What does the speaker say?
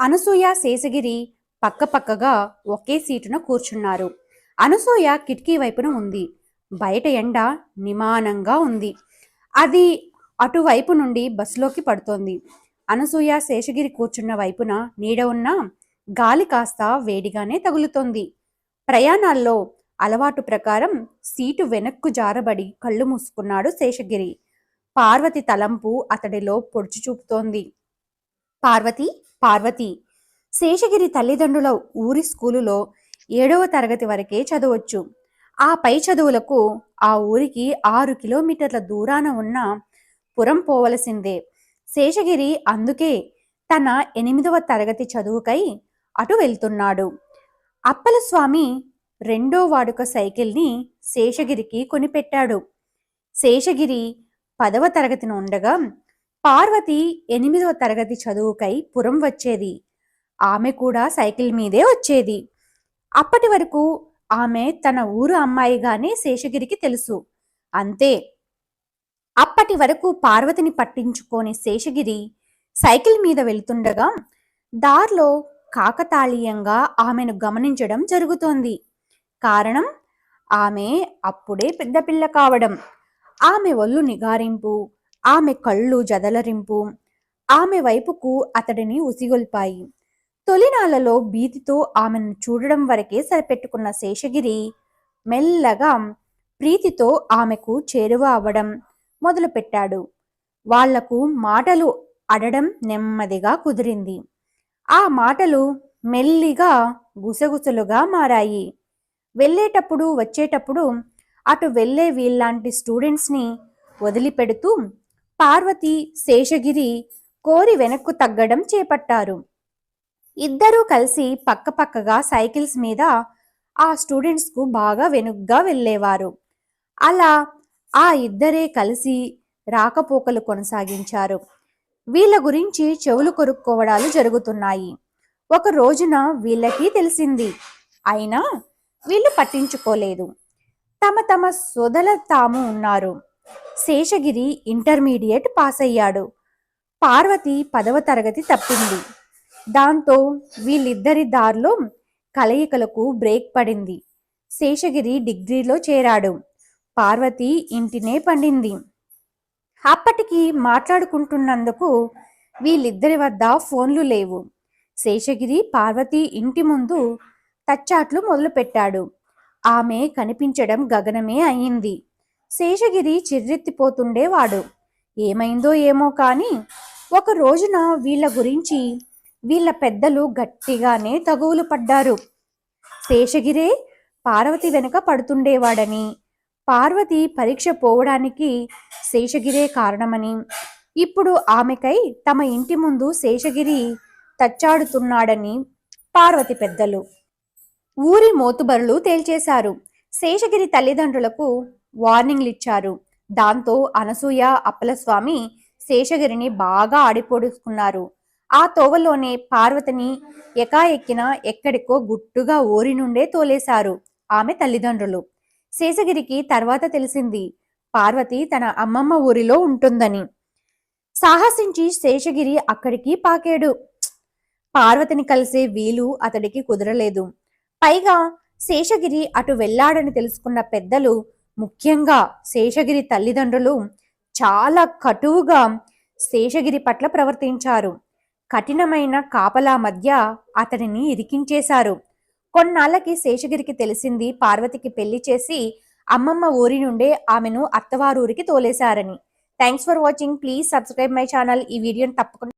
అనసూయ శేషగిరి పక్కపక్కగా ఒకే సీటున కూర్చున్నారు. అనసూయ కిటికీ వైపున ఉంది. బయట ఎండ నిమానంగా ఉంది. అది అటువైపు నుండి బస్సులోకి పడుతోంది. అనసూయ శేషగిరి కూర్చున్న వైపున నీడ ఉన్న గాలి కాస్త వేడిగానే తగులుతోంది. ప్రయాణాల్లో అలవాటు ప్రకారం సీటు వెనక్కు జారబడి కళ్ళు మూసుకున్నాడు శేషగిరి. పార్వతి తలంపు అతడిలో పొడుచు చూపుతోంది. పార్వతి, పార్వతి. శేషగిరి తల్లిదండ్రుల ఊరి స్కూలులో 7వ తరగతి వరకే చదవచ్చు. ఆ పై చదువులకు ఆ ఊరికి 6 కిలోమీటర్ల దూరాన ఉన్న పురం పోవలసిందే. శేషగిరి అందుకే తన 8వ తరగతి చదువుకై అటు వెళ్తున్నాడు. అప్పలస్వామి 2వ వాడుక సైకిల్ని శేషగిరికి కొనిపెట్టాడు. శేషగిరి 10వ తరగతిన ఉండగా పార్వతి 8వ తరగతి చదువుకై పురం వచ్చేది. ఆమె కూడా సైకిల్ మీదే వచ్చేది. అప్పటి వరకు ఆమె తన ఊరు అమ్మాయిగానే శేషగిరికి తెలుసు. అంతే. అప్పటి వరకు పార్వతిని పట్టించుకోని శేషగిరి సైకిల్ మీద వెళ్తుండగా దారిలో కాకతాళీయంగా ఆమెను గమనించడం జరుగుతోంది. కారణం, ఆమె అప్పుడే పెద్ద పిల్ల కావడం. ఆమె ఒళ్ళు నిగారింపు, ఆమె కళ్ళు జదలరింపు ఆమె వైపుకు అతడిని ఉసిగొల్పాయి. తొలినాళ్లలో భీతితో ఆమెను చూడడం వరకే సరిపెట్టుకున్న శేషగిరి మెల్లగా ప్రీతితో ఆమెకు చేరువ అవ్వడం మొదలుపెట్టాడు. వాళ్లకు మాటలు అడడం నెమ్మదిగా కుదిరింది. ఆ మాటలు మెల్లిగా గుసగుసలుగా మారాయి. వెళ్ళేటప్పుడు వచ్చేటప్పుడు అటు వెళ్లే వీళ్ళంటి స్టూడెంట్స్ని వదిలిపెడుతూ పార్వతి, శేషగిరి కోరి వెనక్కు తగ్గడం చేపట్టారు. ఇద్దరూ కలిసి పక్కపక్కగా సైకిల్స్ మీద ఆ స్టూడెంట్స్కు బాగా వెనుగ్గా వెళ్ళేవారు. అలా ఆ ఇద్దరే కలిసి రాకపోకలు కొనసాగించారు. వీళ్ళ గురించి చెవులు కొరుక్కోవడాలు జరుగుతున్నాయి. ఒక రోజున వీళ్ళకి తెలిసింది. అయినా వీళ్ళు పట్టించుకోలేదు. తమ తమ సొదల తాము ఉన్నారు. శేషగిరి ఇంటర్మీడియట్ పాస్ అయ్యాడు. పార్వతి 10వ తరగతి తప్పింది. దాంతో వీళ్ళిద్దరి దారిలో కలయికలకు బ్రేక్ పడింది. శేషగిరి డిగ్రీలో చేరాడు. పార్వతి ఇంటినే పండింది. అప్పటికి మాట్లాడుకుంటున్నందుకు వీళ్ళిద్దరి వద్ద ఫోన్లు లేవు. శేషగిరి పార్వతి ఇంటి ముందు తచ్చాట్లు మొదలుపెట్టాడు. ఆమె కనిపించడం గగనమే అయింది. శేషగిరి చిర్రెత్తిపోతుండేవాడు. ఏమైందో ఏమో కానీ ఒక రోజున వీళ్ళ గురించి వీళ్ళ పెద్దలు గట్టిగానే తగువులు పడ్డారు. శేషగిరే పార్వతి వెనుక పడుతుండేవాడని, పార్వతి పరీక్ష పోవడానికి శేషగిరే కారణమని, ఇప్పుడు ఆమెకై తమ ఇంటి ముందు శేషగిరి తచ్చాడుతున్నాడని పార్వతి పెద్దలు, ఊరి మోతుబరులు తేల్చేశారు. శేషగిరి తల్లిదండ్రులకు వార్నింగ్లు ఇచ్చారు. దాంతో అనసూయ, అప్పలస్వామి శేషగిరిని బాగా ఆడిపోడుకున్నారు. ఆ తోవలోనే పార్వతిని ఎకాఎక్కిన ఎక్కడికో గుట్టుగా ఊరి నుండే తోలేశారు ఆమె తల్లిదండ్రులు. శేషగిరికి తర్వాత తెలిసింది పార్వతి తన అమ్మమ్మ ఊరిలో ఉంటుందని. సాహసించి శేషగిరి అక్కడికి పాకాడు. పార్వతిని కలిసే వీలు అతడికి కుదరలేదు. పైగా శేషగిరి అటు వెళ్ళాడని తెలుసుకున్న పెద్దలు, ముఖ్యంగా శేషగిరి తల్లిదండ్రులు చాలా కటువుగా శేషగిరి పట్ల ప్రవర్తించారు. కఠినమైన కాపలా మధ్య అతడిని ఇరికించేశారు. కొన్నాళ్ళకి శేషగిరికి తెలిసింది పార్వతికి పెళ్లి చేసి అమ్మమ్మ ఊరి నుండే ఆమెను అత్తవారూరికి తోలేశారని. Thanks for watching. Please subscribe my channel. ఈ వీడియోని తప్పకుండా